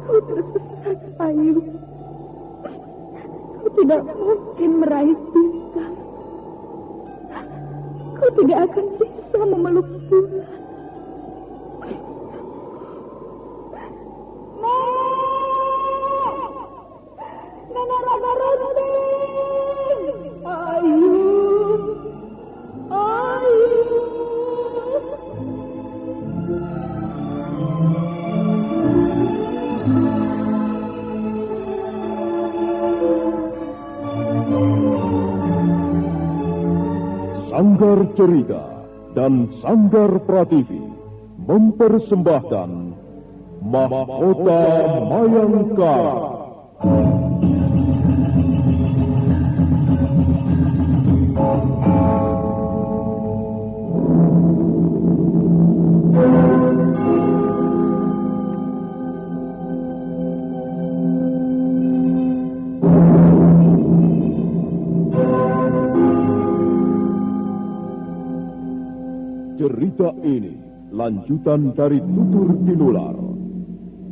Kau tersesat, Ayu. Kau tidak mungkin meraih bintang. Kau tidak akan bisa memeluk bulan. Nenek Raka Runting! Ayu! Ayu! Sanggar Cerita dan Sanggar Prativi mempersembahkan Mahkota Mayangkara. Cerita ini lanjutan dari Tutur Tinular.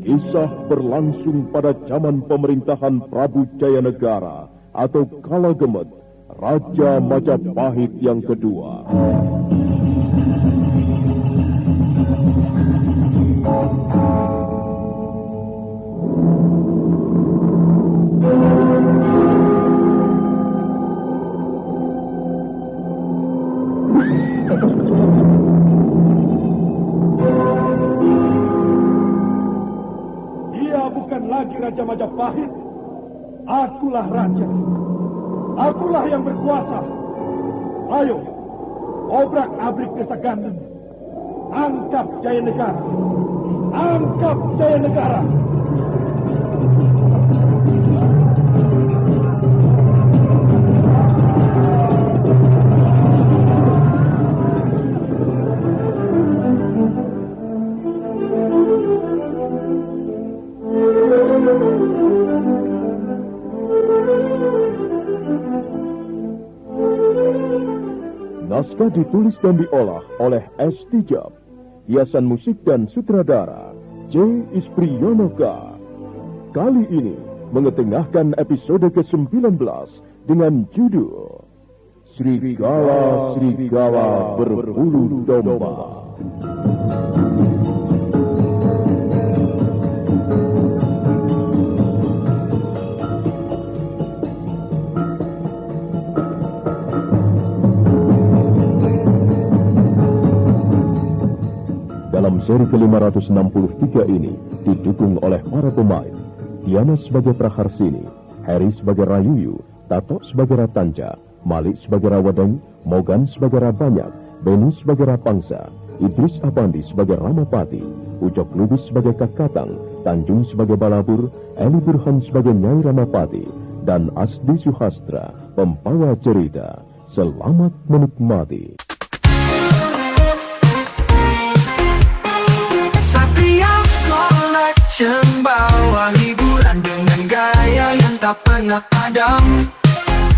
Kisah berlangsung pada zaman pemerintahan Prabu Jayanegara atau Kala Gemet, Raja Majapahit yang kedua. Raja Majapahit, akulah raja. Akulah yang berkuasa. Ayo, obrak-abrik desa Gandeng. Angkap Jayanegara. Angkap Jayanegara. Naskah ditulis dan diolah oleh S. Tijab. Hiasan musik dan sutradara C. Ispriyonoka. Kali ini mengetengahkan episode ke-19 dengan judul Serigala Berbulu Domba. Dalam seri ke-563 ini didukung oleh para pemain Diana sebagai Praharsini, Heri sebagai Rayuyu, Tato sebagai Ratanja, Malik sebagai Rawadeng, Mogan sebagai Rabanyak, Beni sebagai Rapangsa, Idris Abandi sebagai Ramapati, Ucok Lubis sebagai Kakatang, Tanjung sebagai Balabur, Eli Burhan sebagai Nyai Ramapati, dan Asdi Suhastra, pembawa cerita. Selamat menikmati. Bawa hiburan dengan gaya yang tak pernah padam.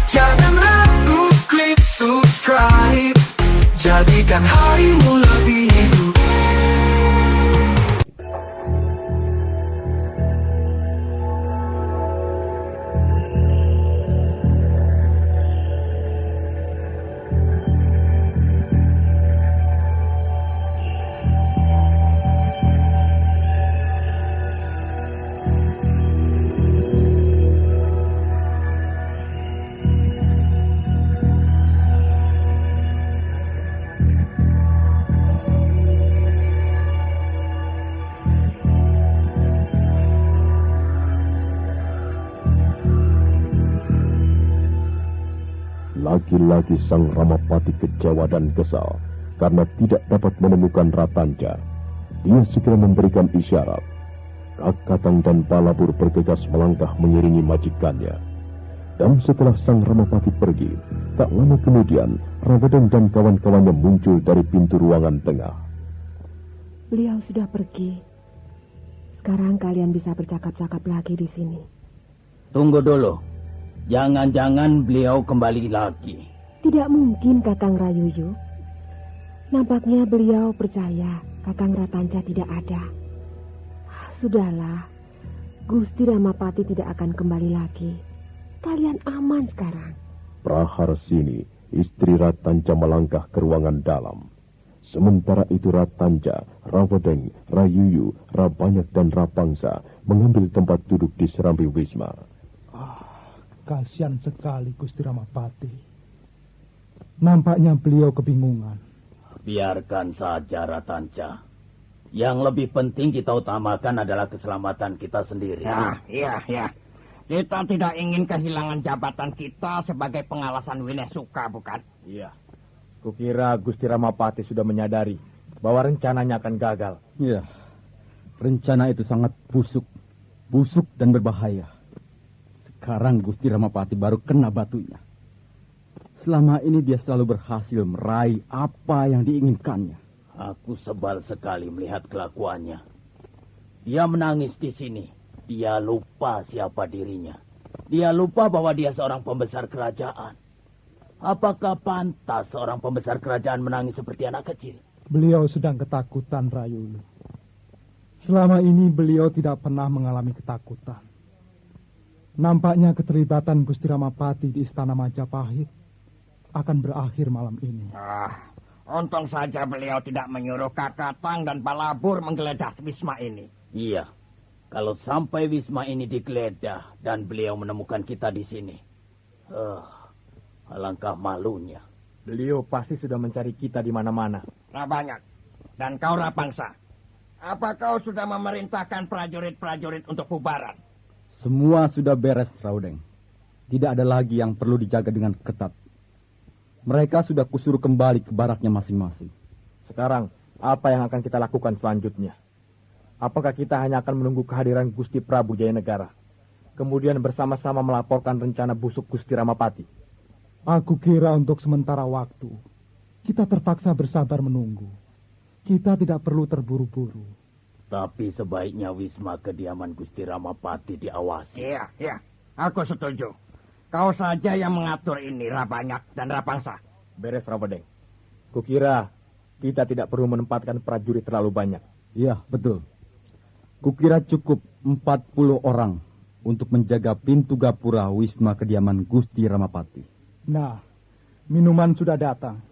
Jangan ragu, klik subscribe. Jadikan harimu lebih hidup. Lagi-lagi sang Ramapati kecewa dan kesal karena tidak dapat menemukan Ratanja. Dia segera memberikan isyarat. Kakatang dan Balabur bergegas melangkah mengiringi majikannya. Dan setelah sang Ramapati pergi, tak lama kemudian Rawadeng dan kawan-kawannya muncul dari pintu ruangan tengah. Beliau sudah pergi. Sekarang kalian bisa bercakap-cakap lagi di sini. Tunggu dulu. Jangan-jangan beliau kembali lagi. Tidak mungkin, Kakang Rayuyu. Nampaknya beliau percaya Kakang Ratanca tidak ada. Sudahlah, Gusti Ramapati tidak akan kembali lagi. Kalian aman sekarang. Praharsini, istri Ratanca melangkah ke ruangan dalam. Sementara itu Ratanca, Rawadeng, Rayuyu, Rabanyak dan Rapangsa mengambil tempat duduk di serambi Wisma. Kasihan sekali Gusti Ramapati. Nampaknya beliau kebingungan. Biarkan saja Ratanca. Yang lebih penting kita utamakan adalah keselamatan kita sendiri. Ya. Kita tidak ingin kehilangan jabatan kita sebagai pengalasan Winesuka, bukan? Iya. Kukira Gusti Ramapati sudah menyadari bahwa rencananya akan gagal. Iya. Rencana itu sangat busuk dan berbahaya. Sekarang Gusti Ramapati baru kena batunya. Selama ini dia selalu berhasil meraih apa yang diinginkannya. Aku sebal sekali melihat kelakuannya. Dia menangis di sini. Dia lupa siapa dirinya. Dia lupa bahwa dia seorang pembesar kerajaan. Apakah pantas seorang pembesar kerajaan menangis seperti anak kecil? Beliau sedang ketakutan, Rayuyu. Selama ini beliau tidak pernah mengalami ketakutan. Nampaknya keterlibatan Gusti Ramapati di Istana Majapahit akan berakhir malam ini. Untung saja beliau tidak menyuruh Kakatang dan Balabur menggeledah Wisma ini. Iya. Kalau sampai Wisma ini digeledah dan beliau menemukan kita di sini. Alangkah malunya. Beliau pasti sudah mencari kita di mana-mana. Rabanyak. Dan kau Rapangsa. Apa kau sudah memerintahkan prajurit-prajurit untuk bubaran? Semua sudah beres, Raudeng. Tidak ada lagi yang perlu dijaga dengan ketat. Mereka sudah kusuruh kembali ke baraknya masing-masing. Sekarang, apa yang akan kita lakukan selanjutnya? Apakah kita hanya akan menunggu kehadiran Gusti Prabu Jayanegara, kemudian bersama-sama melaporkan rencana busuk Gusti Ramapati? Aku kira untuk sementara waktu, kita terpaksa bersabar menunggu. Kita tidak perlu terburu-buru. Tapi sebaiknya Wisma kediaman Gusti Ramapati diawasi. Iya. Aku setuju. Kau saja yang mengatur ini, Rabanyak dan Rapangsa. Beres, Rawadeng. Kukira kita tidak perlu menempatkan prajurit terlalu banyak. Iya, betul. Kukira cukup 40 orang untuk menjaga pintu gapura Wisma kediaman Gusti Ramapati. Nah, minuman sudah datang.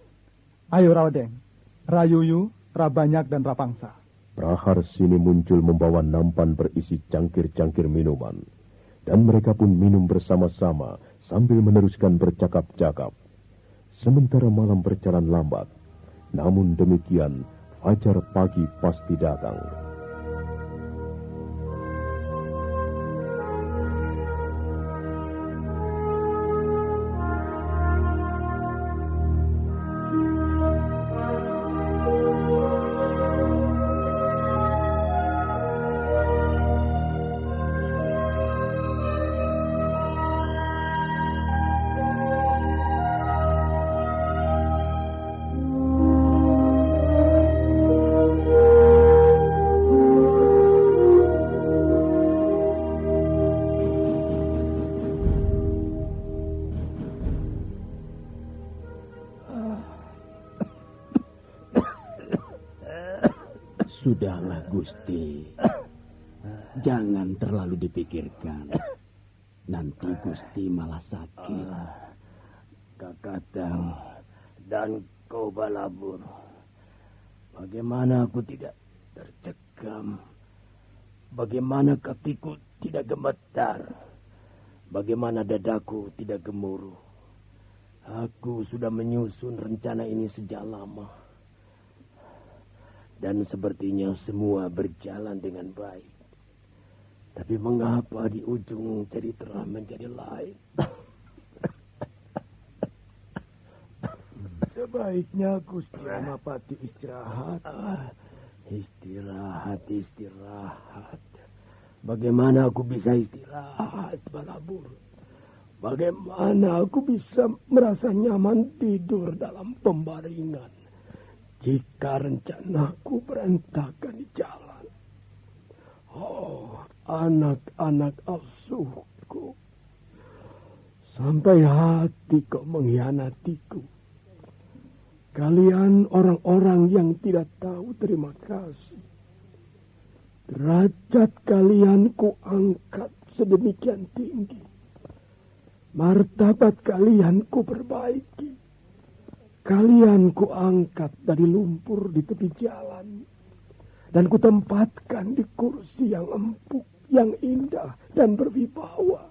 Ayo Rawadeng, Rayuyu, Rabanyak dan Rapangsa. Praharsini muncul membawa nampan berisi cangkir-cangkir minuman. Dan mereka pun minum bersama-sama sambil meneruskan bercakap-cakap. Sementara malam berjalan lambat. Namun demikian, fajar pagi pasti datang. Sudahlah Gusti. Jangan terlalu dipikirkan. Nanti Gusti malah sakit. Kakatang dan kau Balabur. Bagaimana aku tidak tercekam? Bagaimana kakiku tidak gemetar? Bagaimana dadaku tidak gemuruh? Aku sudah menyusun rencana ini sejak lama. Dan sepertinya semua berjalan dengan baik. Tapi mengapa di ujung cerita menjadi lain? Sebaiknya Gusti Ramapati istirahat. Istirahat. Bagaimana aku bisa istirahat, Balabur? Bagaimana aku bisa merasa nyaman tidur dalam pembaringan jika rencanaku berantakan di jalan? Oh, anak-anak asuhku, sampai hati kau mengkhianatiku. Kalian orang-orang yang tidak tahu terima kasih. Derajat kalian ku angkat sedemikian tinggi. Martabat kalian ku perbaiki. Kalian ku angkat dari lumpur di tepi jalan. Dan ku tempatkan di kursi yang empuk, yang indah dan berwibawa.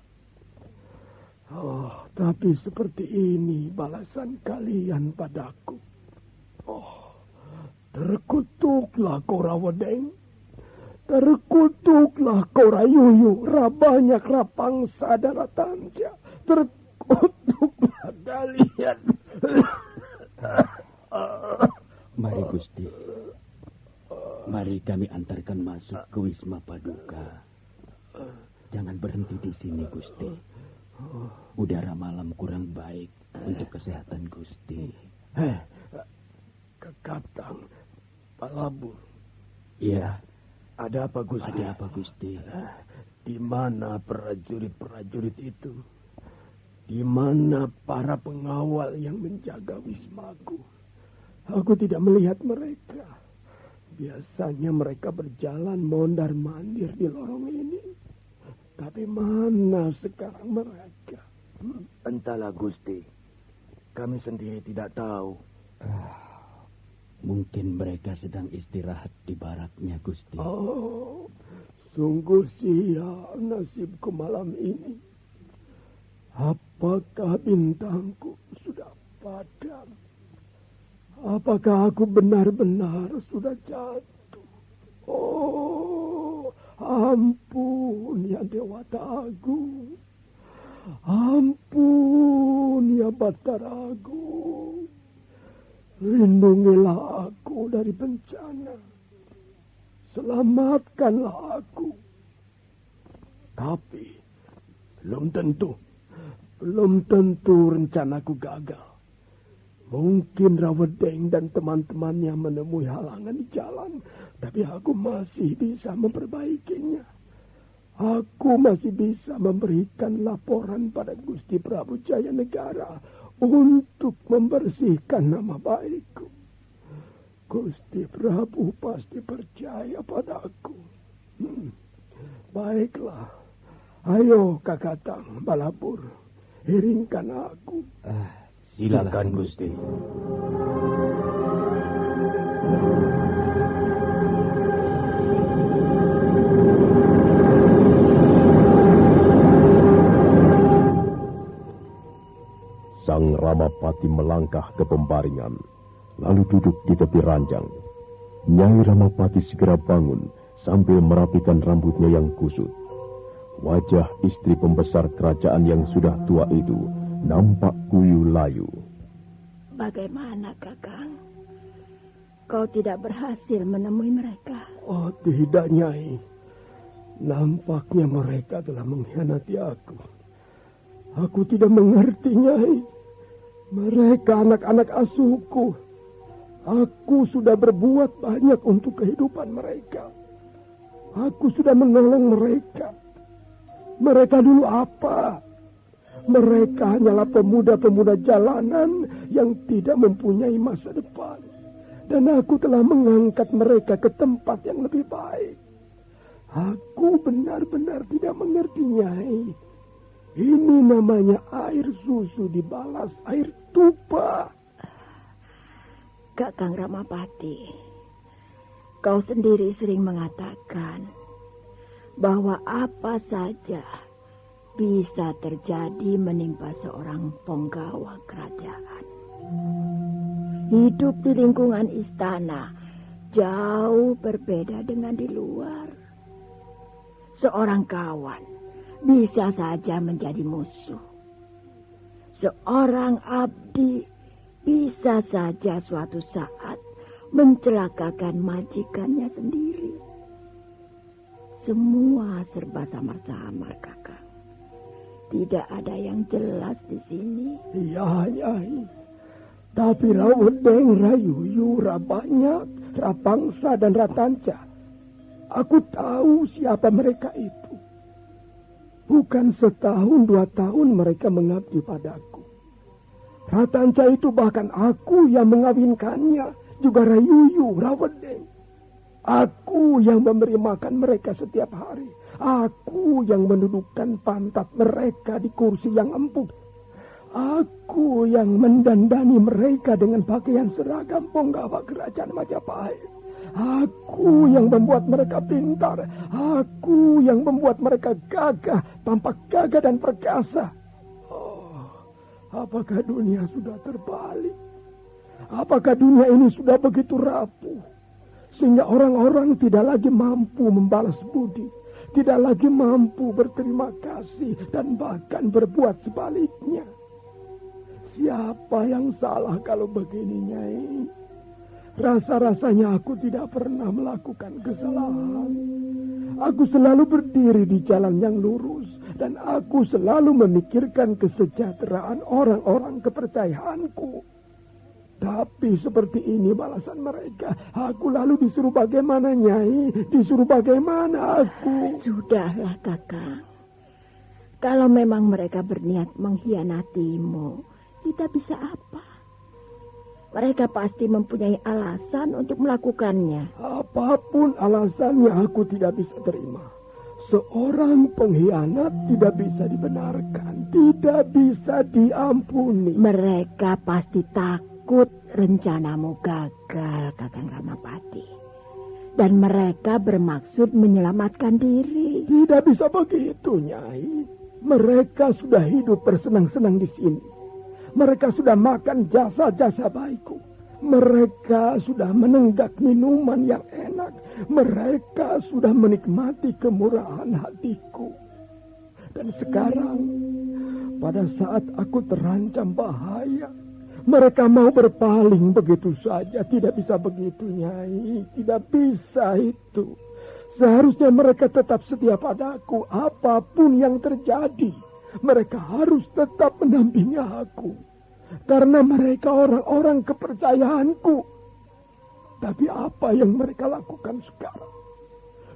Oh, tapi seperti ini balasan kalian padaku. Oh, terkutuklah kau Rawedeng. Terkutuklah kau Rayuyu, Rabanyak, Rapangsa, dan Ratanja. Terkutuklah kalian. Mari Gusti. Mari kami antarkan masuk ke Wisma Paduka. Jangan berhenti di sini, Gusti. Udara malam kurang baik untuk kesehatan Gusti. Kakatang, Balabur. Iya. Ada apa, Gusti? Ada apa, Gusti? Di mana prajurit-prajurit itu? Di mana para pengawal yang menjaga wismaku? Aku tidak melihat mereka. Biasanya mereka berjalan mondar-mandir di lorong ini. Tapi mana sekarang mereka? Entahlah, Gusti. Kami sendiri tidak tahu. Mungkin mereka sedang istirahat di baraknya, Gusti. Oh, sungguh sial nasibku malam ini. Apakah bintangku sudah padam? Apakah aku benar-benar sudah jatuh? Oh, ampun ya Dewata Agung. Ampun ya Batara Agung. Lindungilah aku dari bencana. Selamatkanlah aku. Tapi belum tentu rencanaku gagal. Mungkin Rawedeng dan teman-temannya menemui halangan di jalan, tapi aku masih bisa memperbaikinya. Aku masih bisa memberikan laporan pada Gusti Prabu Jayanegara untuk membersihkan nama baikku. Gusti Prabu pasti percaya padaku. Baiklah, ayo Kakatang Balabur, iringkan aku. Silakan, Gusti. Sang Ramapati melangkah ke pembaringan, lalu duduk di tepi ranjang. Nyai Ramapati segera bangun sambil merapikan rambutnya yang kusut. Wajah istri pembesar kerajaan yang sudah tua itu nampak kuyu layu. Bagaimana, Kakang? Kau tidak berhasil menemui mereka? Oh, tidak, Nyai. Nampaknya mereka telah mengkhianati aku. Aku tidak mengerti, Nyai. Mereka anak-anak asuhku. Aku sudah berbuat banyak untuk kehidupan mereka. Aku sudah menolong mereka. Mereka dulu apa? Mereka hanyalah pemuda-pemuda jalanan yang tidak mempunyai masa depan. Dan aku telah mengangkat mereka ke tempat yang lebih baik. Aku benar-benar tidak mengerti, Nyai. Ini namanya air susu dibalas air tupa. Kakang Ramapati, kau sendiri sering mengatakan bahwa apa saja bisa terjadi menimpa seorang penggawa kerajaan. Hidup di lingkungan istana jauh berbeda dengan di luar. Seorang kawan bisa saja menjadi musuh. Seorang abdi bisa saja suatu saat mencelakakan majikannya sendiri. semua serba samar-samar, Kakang. Tidak ada yang jelas di sini. Iya, Nyai. Tapi Rawedeng, Rayuyu, Rabanyak, Rapangsa, dan Ratanca, aku tahu siapa mereka itu. Bukan setahun 2 tahun mereka mengabdi padaku. Ratanca itu bahkan aku yang mengawinkannya, juga Rayuyu, Rawedeng. Aku yang memberi makan mereka setiap hari. Aku yang mendudukkan pantat mereka di kursi yang empuk. Aku yang mendandani mereka dengan pakaian seragam penggawa kerajaan Majapahit. Aku yang membuat mereka pintar. Aku yang membuat mereka gagah, tampak gagah dan perkasa. Oh, apakah dunia sudah terbalik? Apakah dunia ini sudah begitu rapuh? Sehingga orang-orang tidak lagi mampu membalas budi, tidak lagi mampu berterima kasih, dan bahkan berbuat sebaliknya. Siapa yang salah kalau begini, Nyai? Rasa-rasanya aku tidak pernah melakukan kesalahan. Aku selalu berdiri di jalan yang lurus, dan aku selalu memikirkan kesejahteraan orang-orang kepercayaanku. Tapi seperti ini balasan mereka. Aku lalu disuruh bagaimana, Nyai? Disuruh bagaimana aku? Sudahlah, Kakang. Kalau memang mereka berniat mengkhianatimu, kita bisa apa? Mereka pasti mempunyai alasan untuk melakukannya. Apapun alasannya aku tidak bisa terima. Seorang pengkhianat tidak bisa dibenarkan, tidak bisa diampuni. Mereka pasti takut rencanamu gagal, Kakang Ramapati. Dan mereka bermaksud menyelamatkan diri. Tidak bisa begitu, Nyai. Mereka sudah hidup bersenang-senang di sini. Mereka sudah makan jasa-jasa baikku. Mereka sudah menenggak minuman yang enak. Mereka sudah menikmati kemurahan hatiku. Dan sekarang, pada saat aku terancam bahaya, mereka mau berpaling begitu saja. Tidak bisa begitu, Nyai. Tidak bisa itu. Seharusnya mereka tetap setia padaku. Apapun yang terjadi, mereka harus tetap mendampingi aku. Karena mereka orang-orang kepercayaanku. Tapi apa yang mereka lakukan sekarang?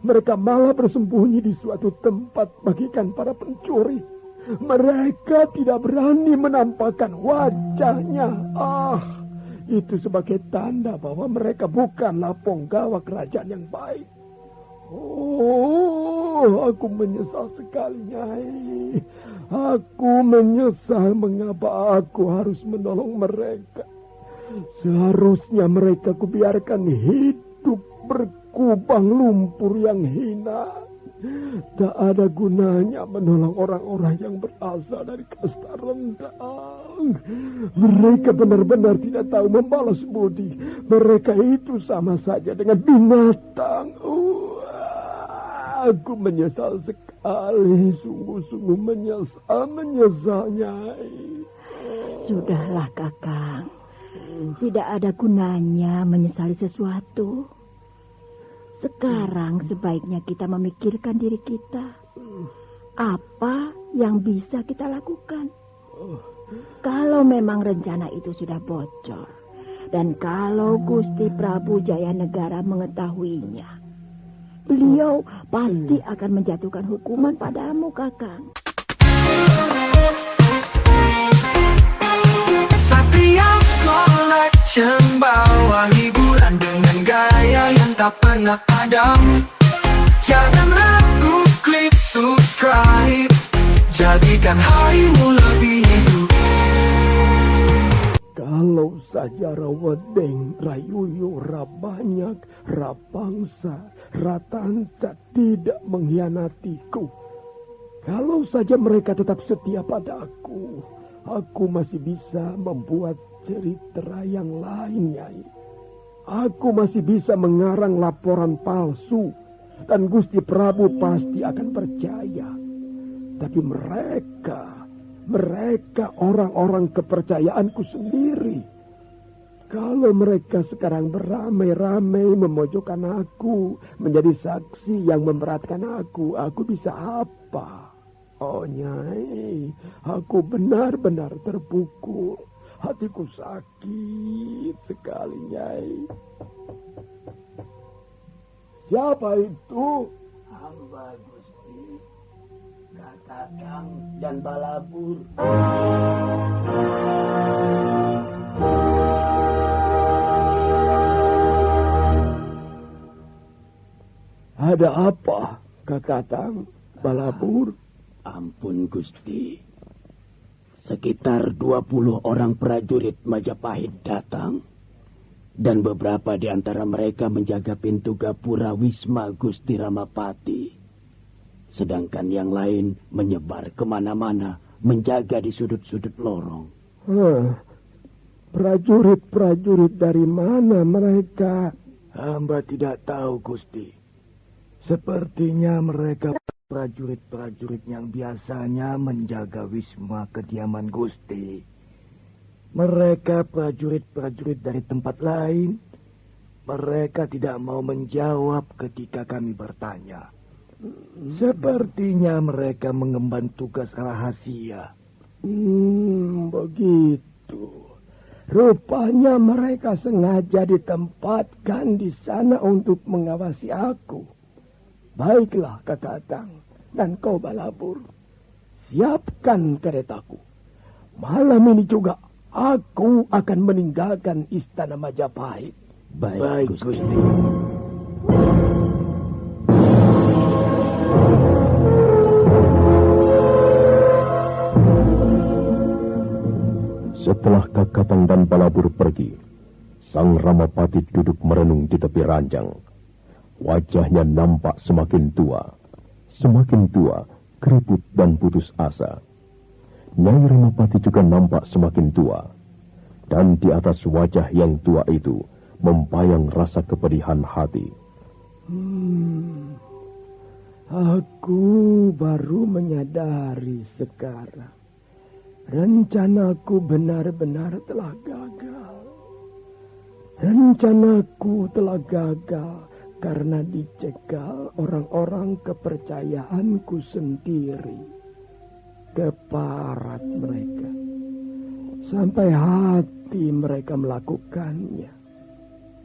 Mereka malah bersembunyi di suatu tempat bagikan para pencuri. Mereka tidak berani menampakkan wajahnya. Itu sebagai tanda bahwa mereka bukanlah penggawa kerajaan yang baik. Oh, aku menyesal sekali, Nyai. Aku menyesal mengapa aku harus menolong mereka. Seharusnya mereka kubiarkan hidup berkubang lumpur yang hina. Tak ada gunanya menolong orang-orang yang berasal dari kasta rendah. Mereka benar-benar tidak tahu membalas budi. Mereka itu sama saja dengan binatang. Aku menyesal sekali, sungguh-sungguh menyesal, Nyai. Sudahlah, Kakang. Tidak ada gunanya menyesali sesuatu. Sekarang sebaiknya kita memikirkan diri kita. Apa yang bisa kita lakukan? Kalau memang rencana itu sudah bocor, dan kalau Gusti Prabu Jayanegara mengetahuinya, beliau pasti akan menjatuhkan hukuman padamu, Kakang. Satria Collection bawa hiburan dengan gaya yang tak pernah padam. Jangan ragu, klik subscribe. Jadikan harimu lebih hidup. Kalau saja Rawedeng, Rayuyu, Rabanyak, Rapangsa, Ratanca tidak mengkhianatiku. Kalau saja mereka tetap setia padaku, aku masih bisa membuat cerita yang lain, Nyai. Aku masih bisa mengarang laporan palsu, dan Gusti Prabu pasti akan percaya. Tapi mereka orang-orang kepercayaanku sendiri. Kalau mereka sekarang beramai-ramai memojokkan aku menjadi saksi yang memberatkan aku bisa apa? Oh Nyai, aku benar-benar terpukul. Hatiku sakit sekali, Nyai. Siapa itu? Hamba Gusti, Kakang dan Balabur. Ada apa, Kakang Balabur? Ampun Gusti, sekitar 20 orang prajurit Majapahit datang, dan beberapa di antara mereka menjaga pintu gapura Wisma Gusti Ramapati. Sedangkan yang lain menyebar kemana-mana, menjaga di sudut-sudut lorong. Prajurit-prajurit dari mana mereka? Hamba tidak tahu, Gusti. Sepertinya mereka prajurit-prajurit yang biasanya menjaga wisma kediaman Gusti. Mereka prajurit-prajurit dari tempat lain. Mereka tidak mau menjawab ketika kami bertanya. Sepertinya mereka mengemban tugas rahasia. Begitu. Rupanya mereka sengaja ditempatkan di sana untuk mengawasi aku. Baiklah, Kakang dan kau Balabur, siapkan keretaku. Malam ini juga aku akan meninggalkan istana Majapahit. Baik Gusti. Setelah Kakatang dan Balabur pergi, Sang Ramapati duduk merenung di tepi ranjang. Wajahnya nampak semakin tua, keriput dan putus asa. Nyai Ramapati juga nampak semakin tua, dan di atas wajah yang tua itu membayang rasa kepedihan hati. Aku baru menyadari sekarang. Rencanaku benar-benar telah gagal. Rencanaku telah gagal karena dicegal orang-orang kepercayaanku sendiri. Keparat mereka. Sampai hati mereka melakukannya.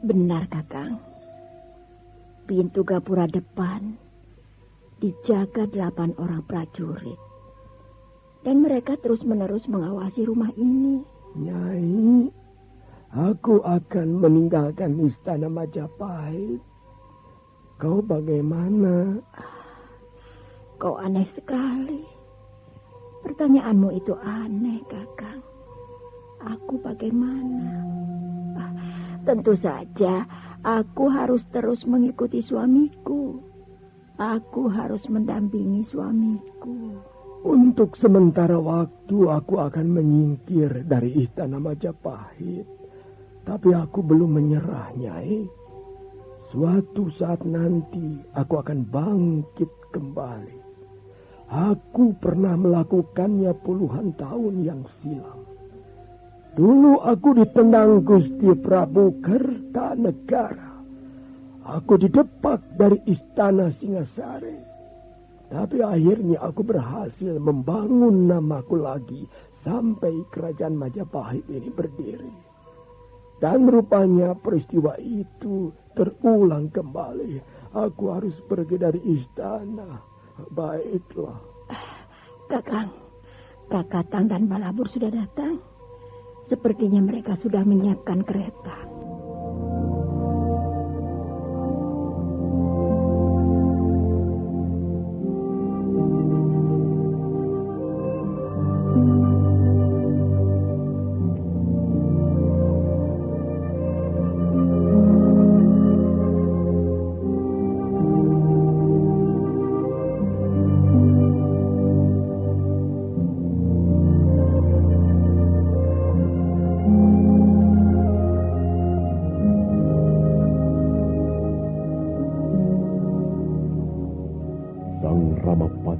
Benar, Kakang. Pintu gapura depan dijaga 8 orang prajurit. Dan mereka terus-menerus mengawasi rumah ini. Nyai, aku akan meninggalkan istana Majapahit. Kau bagaimana? Kau aneh sekali. Pertanyaanmu itu aneh, Kakang. Aku bagaimana? Tentu saja aku harus terus mengikuti suamiku. Aku harus mendampingi suamiku. Untuk sementara waktu aku akan menyingkir dari istana Majapahit. Tapi aku belum menyerah, Nyai. Suatu saat nanti aku akan bangkit kembali. Aku pernah melakukannya puluhan tahun yang silam. Dulu aku ditendang Gusti Prabu Kertanegara. Aku didepak dari istana Singasari. Tapi akhirnya aku berhasil membangun namaku lagi sampai kerajaan Majapahit ini berdiri. Dan rupanya peristiwa itu terulang kembali. Aku harus pergi dari istana. Baiklah. Kakang, Kakatang dan Balabur sudah datang. Sepertinya mereka sudah menyiapkan kereta.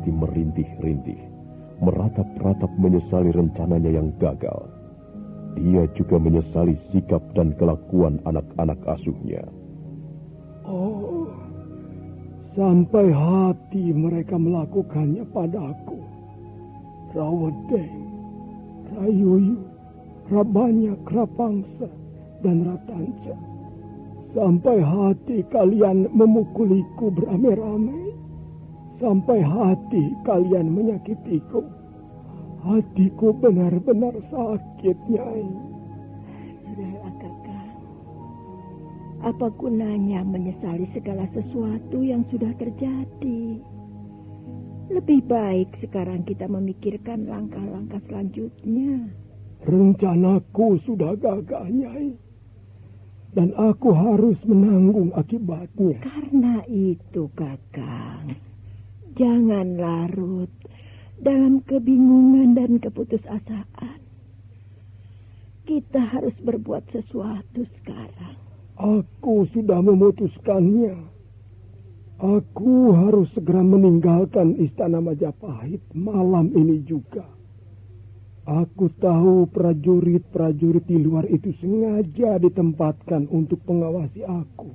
Merintih-rintih, meratap-ratap menyesali rencananya yang gagal. Dia juga menyesali sikap dan kelakuan anak-anak asuhnya. Oh, sampai hati mereka melakukannya padaku. Rawedeng, Rayuyu, Rabanyak, Rapangsa, dan Ratanca. Sampai hati kalian memukuliku beramai-ramai. Sampai hati kalian menyakitiku. Hatiku benar-benar sakit, Nyai. Sudahlah, Kakang. Apa gunanya menyesali segala sesuatu yang sudah terjadi? Lebih baik sekarang kita memikirkan langkah-langkah selanjutnya. Rencanaku sudah gagal, Nyai. Dan aku harus menanggung akibatnya. Karena itu, Kakang, jangan larut dalam kebingungan dan keputusasaan. Kita harus berbuat sesuatu sekarang. Aku sudah memutuskannya. Aku harus segera meninggalkan istana Majapahit malam ini juga. Aku tahu prajurit-prajurit di luar itu sengaja ditempatkan untuk mengawasi aku.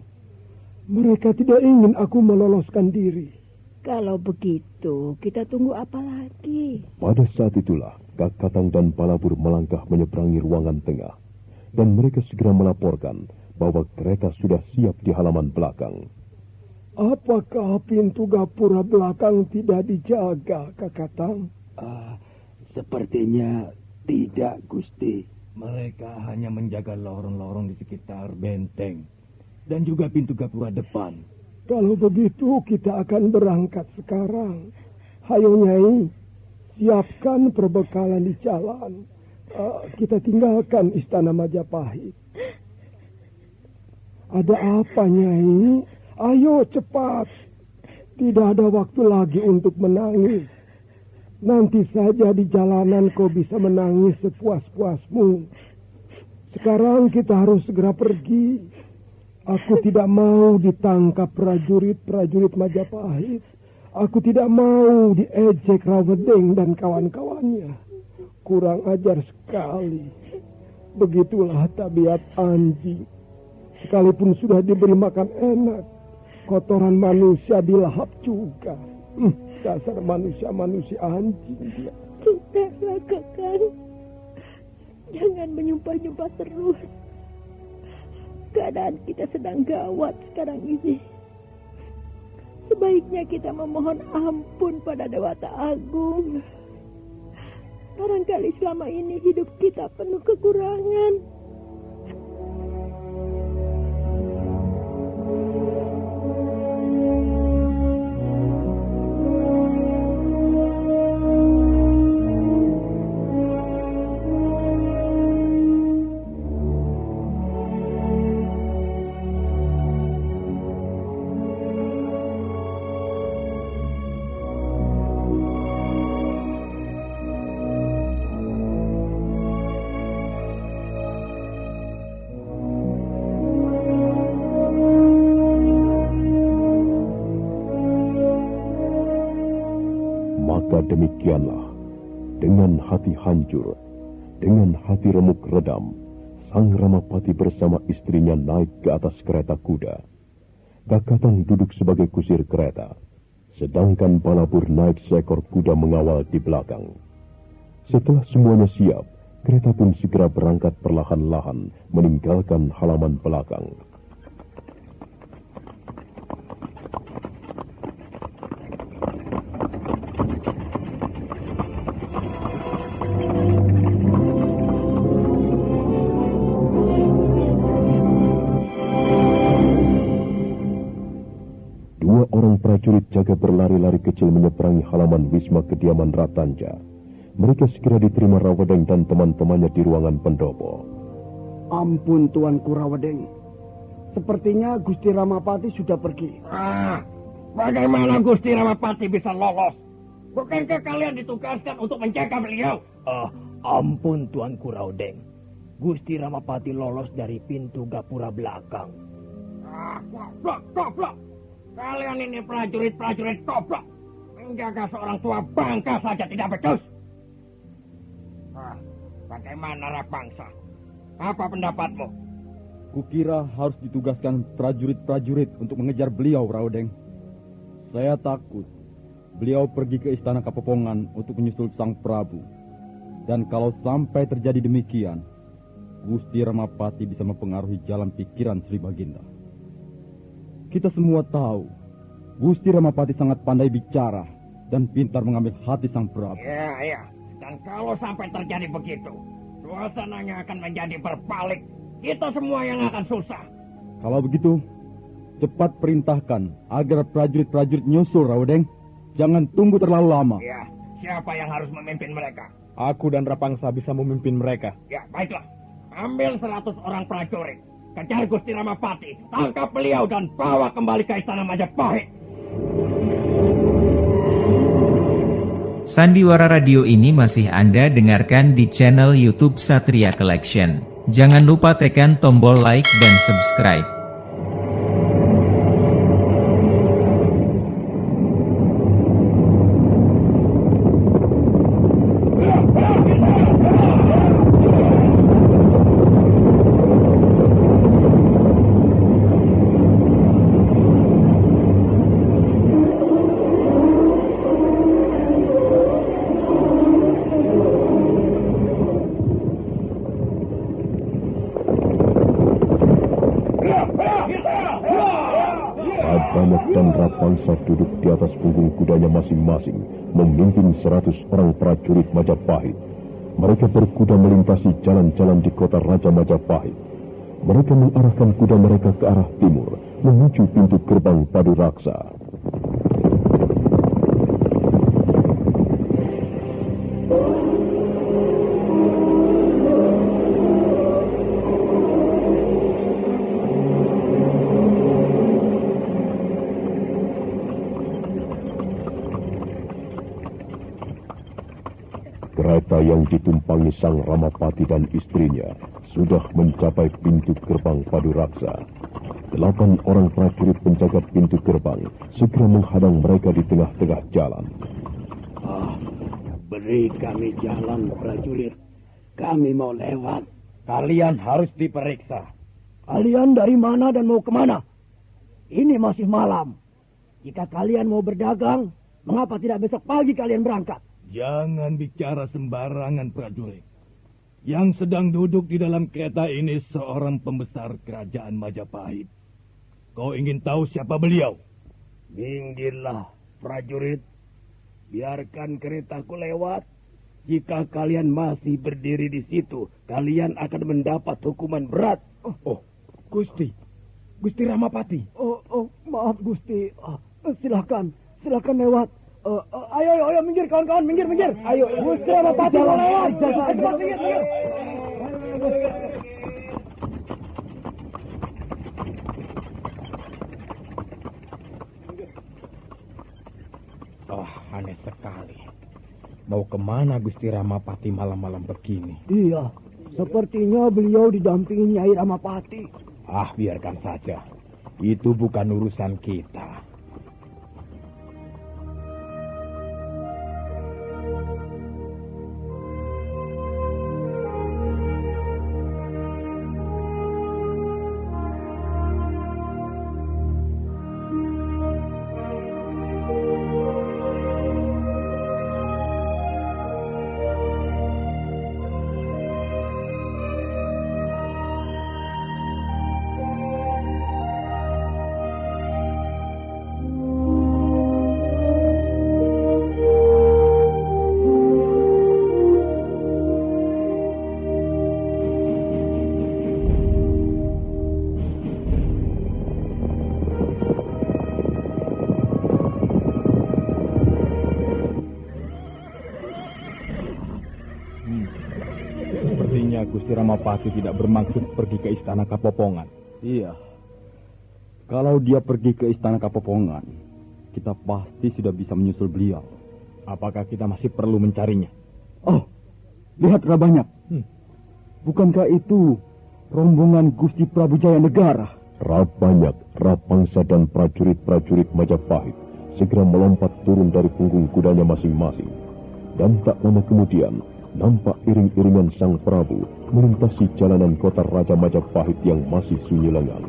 Mereka tidak ingin aku meloloskan diri. Kalau begitu, kita tunggu apa lagi? Pada saat itulah, Kakatang dan Palabur melangkah menyeberangi ruangan tengah. Dan mereka segera melaporkan bahwa kereta sudah siap di halaman belakang. Apakah pintu gapura belakang tidak dijaga, Kakatang? Sepertinya tidak, Gusti. Mereka hanya menjaga lorong-lorong di sekitar benteng. Dan juga pintu gapura depan. Kalau begitu kita akan berangkat sekarang. Hayo, Nyai, siapkan perbekalan di jalan. Kita tinggalkan istana Majapahit. Ada apa, Nyai? Ayo cepat. Tidak ada waktu lagi untuk menangis. Nanti saja di jalanan kau bisa menangis sepuas-puasmu. Sekarang kita harus segera pergi. Aku tidak mau ditangkap prajurit-prajurit Majapahit. Aku tidak mau diejek Rawedeng dan kawan-kawannya. Kurang ajar sekali. Begitulah tabiat anjing. Sekalipun sudah diberi makan enak, kotoran manusia dilahap juga. Dasar manusia-manusia anjing. Sudahlah, Kakang. Jangan menyumpah-nyumpah terus. Keadaan kita sedang gawat sekarang ini. Sebaiknya kita memohon ampun pada Dewata Agung. Barangkali selama ini hidup kita penuh kekurangan. Demikianlah, dengan hati hancur, dengan hati remuk redam, Sang Ramapati bersama istrinya naik ke atas kereta kuda. Kakatang duduk sebagai kusir kereta, sedangkan Palabur naik seekor kuda mengawal di belakang. Setelah semuanya siap, kereta pun segera berangkat perlahan-lahan meninggalkan halaman belakang. Orang prajurit jaga berlari-lari kecil menyeberangi halaman wisma kediaman Ratanja. Mereka segera diterima Rawedeng dan teman-temannya di ruangan pendopo. Ampun, Tuanku Rawedeng. Sepertinya Gusti Ramapati sudah pergi. Bagaimana Gusti Ramapati bisa lolos? Bukankah kalian ditugaskan untuk menjaga beliau? Ampun, Tuanku Rawedeng. Gusti Ramapati lolos dari pintu gapura belakang. Goblok! Kalian ini prajurit-prajurit goblok. Menjaga seorang tua bangka saja tidak becus. Bagaimana Rapangsa? Apa pendapatmu? Kukira harus ditugaskan prajurit-prajurit untuk mengejar beliau, Raudeng. Saya takut beliau pergi ke istana Kapopongan untuk menyusul Sang Prabu. Dan kalau sampai terjadi demikian, Gusti Ramapati bisa mempengaruhi jalan pikiran Sri Baginda. Kita semua tahu, Gusti Ramapati sangat pandai bicara dan pintar mengambil hati Sang Prabu. Ya. Dan kalau sampai terjadi begitu, suasananya akan menjadi berbalik. Kita semua yang akan susah. Kalau begitu, cepat perintahkan agar prajurit-prajurit nyusul, Raudeng. Jangan tunggu terlalu lama. Ya, siapa yang harus memimpin mereka? Aku dan Rapangsa bisa memimpin mereka. Ya, baiklah. Ambil 100 orang prajurit. Kejar Gusti Ramapati. Tangkap beliau dan bawa kembali ke istana Majapahit. Sandiwara Radio ini masih Anda dengarkan di channel YouTube Satria Collection. Jangan lupa tekan tombol like dan subscribe. Rapangsa duduk di atas punggung kudanya masing-masing, memimpin 100 orang prajurit Majapahit. Mereka berkuda melintasi jalan-jalan di kota Raja Majapahit. Mereka mengarahkan kuda mereka ke arah timur, menuju pintu gerbang Paduraksa. Kereta yang ditumpangi Sang Ramapati dan istrinya sudah mencapai pintu gerbang Paduraksa. 8 orang prajurit penjaga pintu gerbang segera menghadang mereka di tengah-tengah jalan. Beri kami jalan, prajurit. Kami mau lewat. Kalian harus diperiksa. Kalian dari mana dan mau kemana? Ini masih malam. Jika kalian mau berdagang, mengapa tidak besok pagi kalian berangkat? Jangan bicara sembarangan, prajurit. Yang sedang duduk di dalam kereta ini seorang pembesar kerajaan Majapahit. Kau ingin tahu siapa beliau? Minggirlah, prajurit. Biarkan keretaku lewat. Jika kalian masih berdiri di situ, kalian akan mendapat hukuman berat. Gusti Ramapati. Maaf Gusti. Silakan lewat. Ayo, minggir kawan-kawan, minggir. Ayo, Gusti Ramapati mau lewat. Cepat, minggir. Aneh sekali. Mau kemana Gusti Ramapati malam-malam begini? Iya, sepertinya beliau didampingi Nyai Ramapati. Biarkan saja. Itu bukan urusan kita. Gusti Ramapati tidak bermaksud pergi ke istana Kapopongan. Iya. Kalau dia pergi ke istana Kapopongan, kita pasti sudah bisa menyusul beliau. Apakah kita masih perlu mencarinya? Lihat Rabanyak. Bukankah itu rombongan Gusti Prabu Jaya Negara? Rabanyak, Rapangsa dan prajurit-prajurit Majapahit segera melompat turun dari punggung kudanya masing-masing. Dan tak lama kemudian, nampak iring-iringan Sang Prabu melintasi jalanan kota Raja Majapahit yang masih sunyi lengang.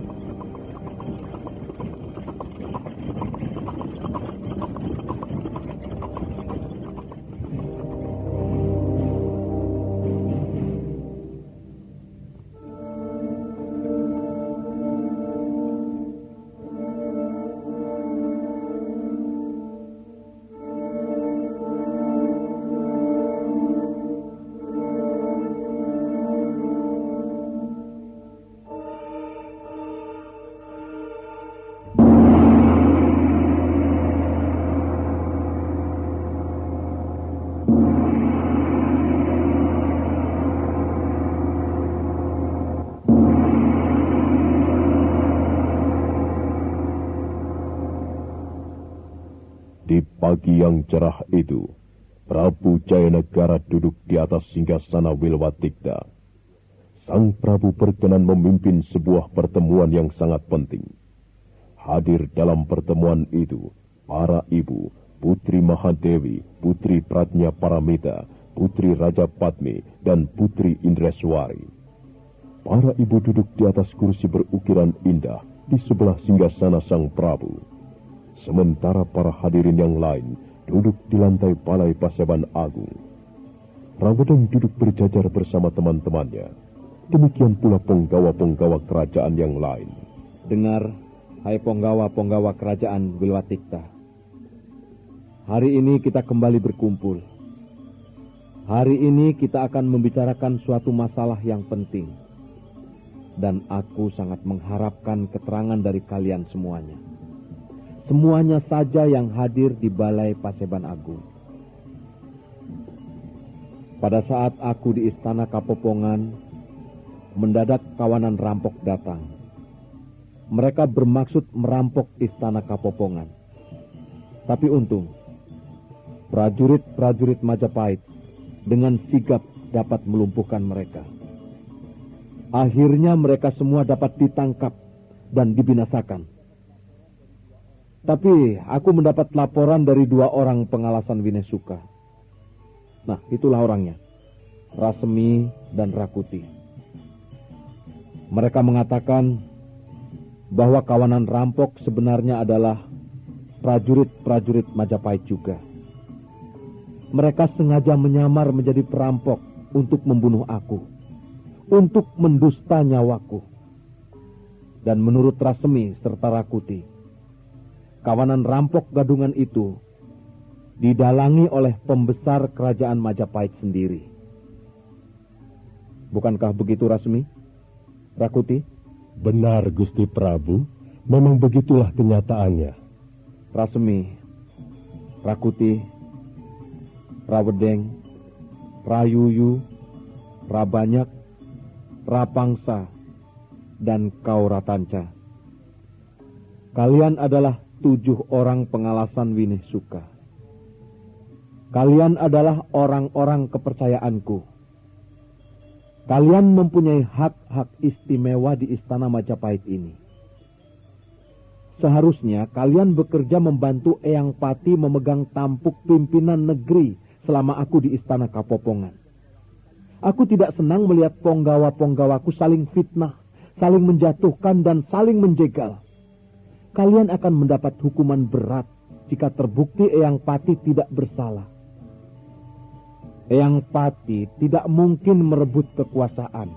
Di pagi yang cerah itu, Prabu Jayanegara duduk di atas singgasana Wilwatikta. Sang Prabu berkenan memimpin sebuah pertemuan yang sangat penting. Hadir dalam pertemuan itu, para ibu, Putri Mahadewi, Putri Pratnya Paramita, Putri Raja Padmi, dan Putri Indreswari. Para ibu duduk di atas kursi berukiran indah di sebelah singgasana Sang Prabu. Sementara para hadirin yang lain duduk di lantai Balai Paseban Agung. Rawedeng duduk berjajar bersama teman-temannya. Demikian pula penggawa-penggawa kerajaan yang lain. Dengar, hai penggawa-penggawa kerajaan Wilwatikta. Hari ini kita kembali berkumpul. Hari ini kita akan membicarakan suatu masalah yang penting. Dan aku sangat mengharapkan keterangan dari kalian semuanya. Semuanya saja yang hadir di Balai Paseban Agung. Pada saat aku di Istana Kapopongan, mendadak kawanan rampok datang. Mereka bermaksud merampok Istana Kapopongan. Tapi untung, prajurit-prajurit Majapahit dengan sigap dapat melumpuhkan mereka. Akhirnya mereka semua dapat ditangkap dan dibinasakan. Tapi aku mendapat laporan dari 2 orang pengalasan Winesuka. Nah, itulah orangnya. Rasemi dan Rakuti. Mereka mengatakan bahwa kawanan rampok sebenarnya adalah prajurit-prajurit Majapahit juga. Mereka sengaja menyamar menjadi perampok untuk membunuh aku. Untuk mendusta nyawaku. Dan menurut Rasemi serta Rakuti, kawanan rampok gadungan itu didalangi oleh pembesar kerajaan Majapahit sendiri. Bukankah begitu, Rasmi? Rakuti? Benar, Gusti Prabu. Memang begitulah kenyataannya. Rasmi, Rakuti, Rawedeng, Rayuyu, Rabanyak, Rapangsa, dan kau Ratanca. Kalian adalah 7 orang pengalasan Winesuka. Kalian adalah orang-orang kepercayaanku. Kalian mempunyai hak-hak istimewa di Istana Majapahit ini. Seharusnya kalian bekerja membantu Eyang Pati memegang tampuk pimpinan negeri selama aku di Istana Kapopongan. Aku tidak senang melihat penggawa-penggawaku saling fitnah, saling menjatuhkan dan saling menjegal. Kalian akan mendapat hukuman berat jika terbukti Eyang Pati tidak bersalah. Eyang Pati tidak mungkin merebut kekuasaan.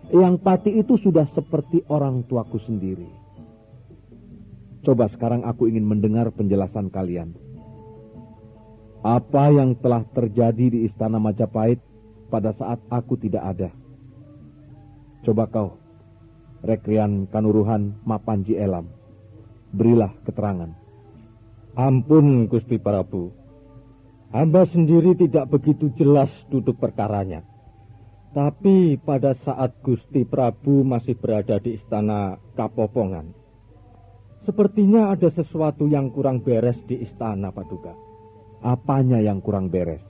Eyang Pati itu sudah seperti orang tuaku sendiri. Coba sekarang aku ingin mendengar penjelasan kalian. Apa yang telah terjadi di Istana Majapahit pada saat aku tidak ada? Coba kau, Rekrian Kanuruhan Mapanji Elam, berilah keterangan. Ampun, Gusti Prabu. Hamba sendiri tidak begitu jelas duduk perkaranya. Tapi pada saat Gusti Prabu masih berada di Istana Kapopongan, sepertinya ada sesuatu yang kurang beres di istana, Paduka. Apanya yang kurang beres?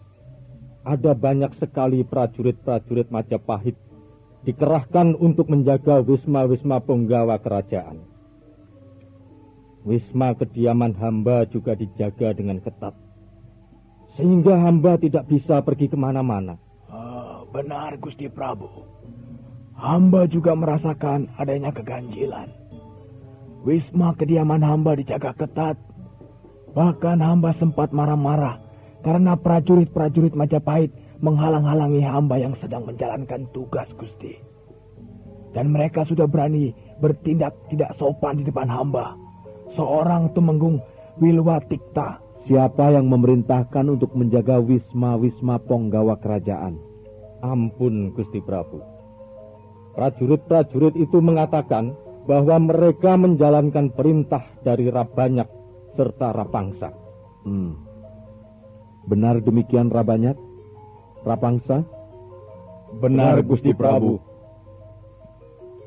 Ada banyak sekali prajurit-prajurit Majapahit dikerahkan untuk menjaga wisma-wisma penggawa kerajaan. Wisma kediaman hamba juga dijaga dengan ketat. sehingga hamba tidak bisa pergi kemana-mana. Benar, Gusti Prabu. Hamba juga merasakan adanya keganjilan. Wisma kediaman hamba dijaga ketat. Bahkan hamba sempat marah-marah karena prajurit-prajurit Majapahit menghalang-halangi hamba yang sedang menjalankan tugas, Gusti. Dan mereka sudah berani bertindak tidak sopan di depan hamba. Seorang Tumenggung Wilwatikta. Siapa yang memerintahkan untuk menjaga wisma-wisma Ponggawa kerajaan? Ampun, Gusti Prabu. Prajurit-prajurit itu mengatakan bahwa mereka menjalankan perintah dari Rabanyak serta Rapangsa. Benar demikian, Rabanyak? Rapangsa? Benar, Gusti Prabu.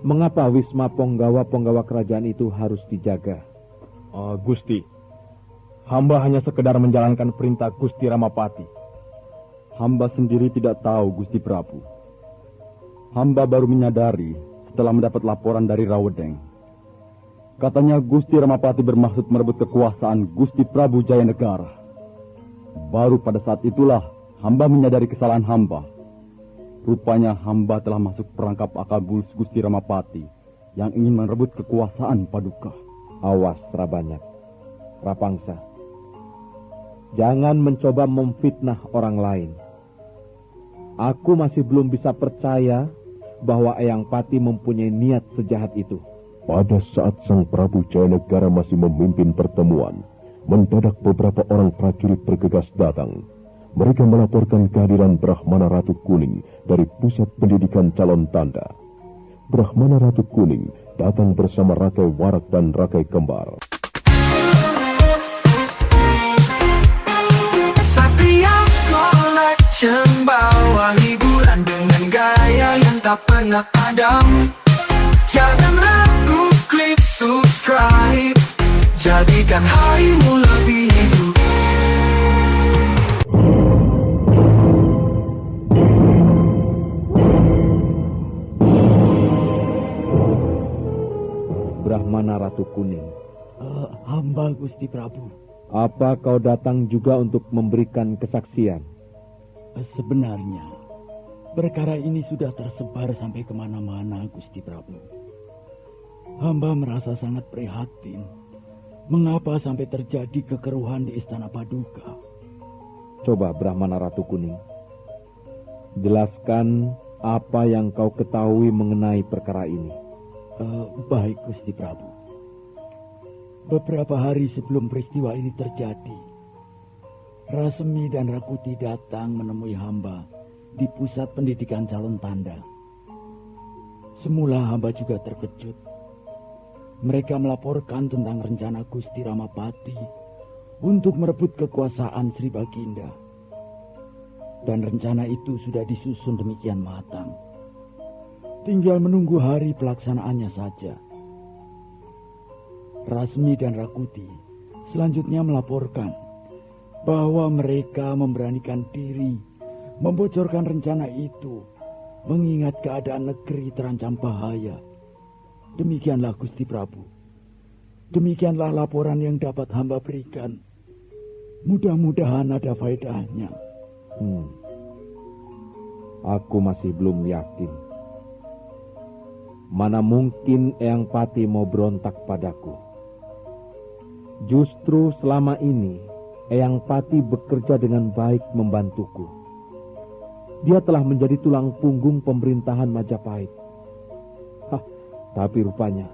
Mengapa wisma Ponggawa kerajaan itu harus dijaga? Gusti, hamba hanya sekedar menjalankan perintah Gusti Ramapati. Hamba sendiri tidak tahu, Gusti Prabu. Hamba baru menyadari setelah mendapat laporan dari Rawedeng. Katanya Gusti Ramapati bermaksud merebut kekuasaan Gusti Prabu Jayanegara. Baru pada saat itulah hamba menyadari kesalahan hamba. Rupanya hamba telah masuk perangkap akal bulus Gusti Ramapati yang ingin merebut kekuasaan Paduka. Awas, Rabanyak. Rapangsa. Jangan mencoba memfitnah orang lain. Aku masih belum bisa percaya bahwa Eyang Pati mempunyai niat sejahat itu. Pada saat Sang Prabu Jayanegara masih memimpin pertemuan, mendadak beberapa orang prajurit bergegas datang. Mereka melaporkan kehadiran Brahmana Ratu Kuning dari Pusat Pendidikan Calon Tanda. Brahmana Ratu Kuning datang bersama Rakai Warak dan Rakai Kembar. Satria Collection bawa hiburan dengan gaya yang tak pernah padam. Jangan ragu, klik subscribe, jadikan harimu lebih hidup. Brahmana Ratu Kuning. Hamba Gusti Prabu. Apa kau datang juga untuk memberikan kesaksian? Sebenarnya, perkara ini sudah tersebar sampai kemana-mana, Gusti Prabu. Hamba merasa sangat prihatin. Mengapa sampai terjadi kekeruhan di Istana Paduka? Coba, Brahmana Ratu Kuning. Jelaskan apa yang kau ketahui mengenai perkara ini. Baik, Gusti Prabu. Beberapa hari sebelum peristiwa ini terjadi, Rasmi dan Rakuti datang menemui hamba di Pusat Pendidikan Calon Tanda. Semula hamba juga terkejut. Mereka melaporkan tentang rencana Gusti Ramapati untuk merebut kekuasaan Sri Baginda. Dan rencana itu sudah disusun demikian matang. Tinggal menunggu hari pelaksanaannya saja. Rasmi dan Rakuti selanjutnya melaporkan bahwa mereka memberanikan diri membocorkan rencana itu mengingat keadaan negeri terancam bahaya. Demikianlah Gusti Prabu. Demikianlah laporan yang dapat hamba berikan. Mudah-mudahan ada faedahnya. Aku masih belum yakin. Mana mungkin Eyang Pati mau berontak padaku. Justru selama ini Eyang Pati bekerja dengan baik membantuku. Dia telah menjadi tulang punggung pemerintahan Majapahit. Tapi rupanya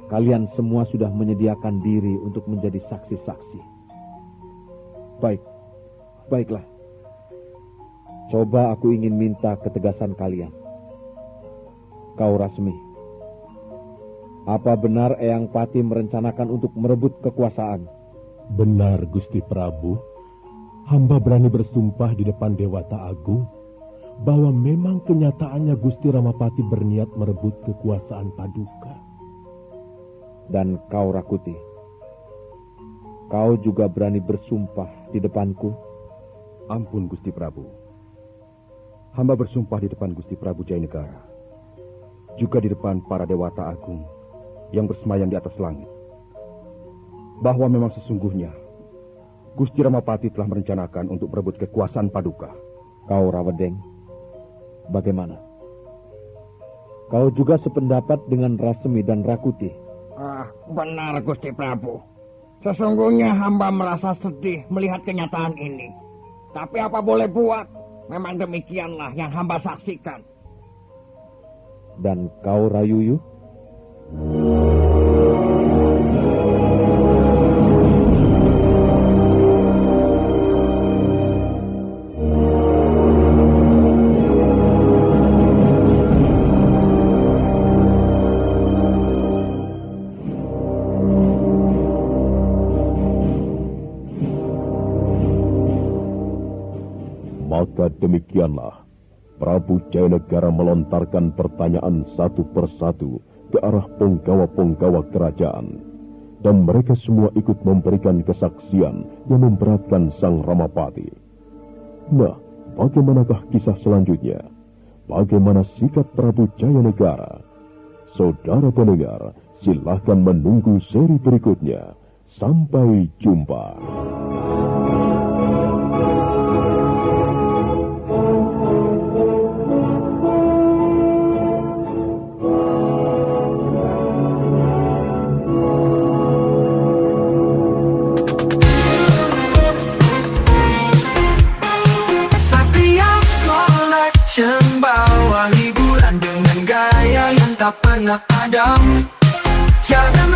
kalian semua sudah menyediakan diri untuk menjadi saksi-saksi. Baiklah. Coba aku ingin minta ketegasan kalian. Kau Rasmi, apa benar Eyang Pati merencanakan untuk merebut kekuasaan? Benar, Gusti Prabu. Hamba berani bersumpah di depan Dewata Agung bahwa memang kenyataannya Gusti Ramapati berniat merebut kekuasaan Paduka. Dan kau Rakuti, kau juga berani bersumpah di depanku? Ampun, Gusti Prabu. Hamba bersumpah di depan Gusti Prabu Jayanegara, juga di depan para Dewata Agung yang bersemayam di atas langit, bahwa memang sesungguhnya Gusti Ramapati telah merencanakan untuk berebut kekuasaan Paduka. Kau Rawedeng, bagaimana? Kau juga sependapat dengan Rasemi dan Rakuti? Benar Gusti Prabu. Sesungguhnya hamba merasa sedih melihat kenyataan ini. Tapi apa boleh buat, memang demikianlah yang hamba saksikan. Dan kau Rayuyu? Maka demikianlah, Prabu Jayanegara melontarkan pertanyaan satu persatu ke arah penggawa-penggawa kerajaan. Dan mereka semua ikut memberikan kesaksian yang memberatkan Sang Ramapati. Nah, bagaimanakah kisah selanjutnya? Bagaimana sikap Prabu Jayanegara? Saudara pendengar, silahkan menunggu seri berikutnya. Sampai jumpa. Bawa hiburan dengan gaya yang tak pernah padam. Jangan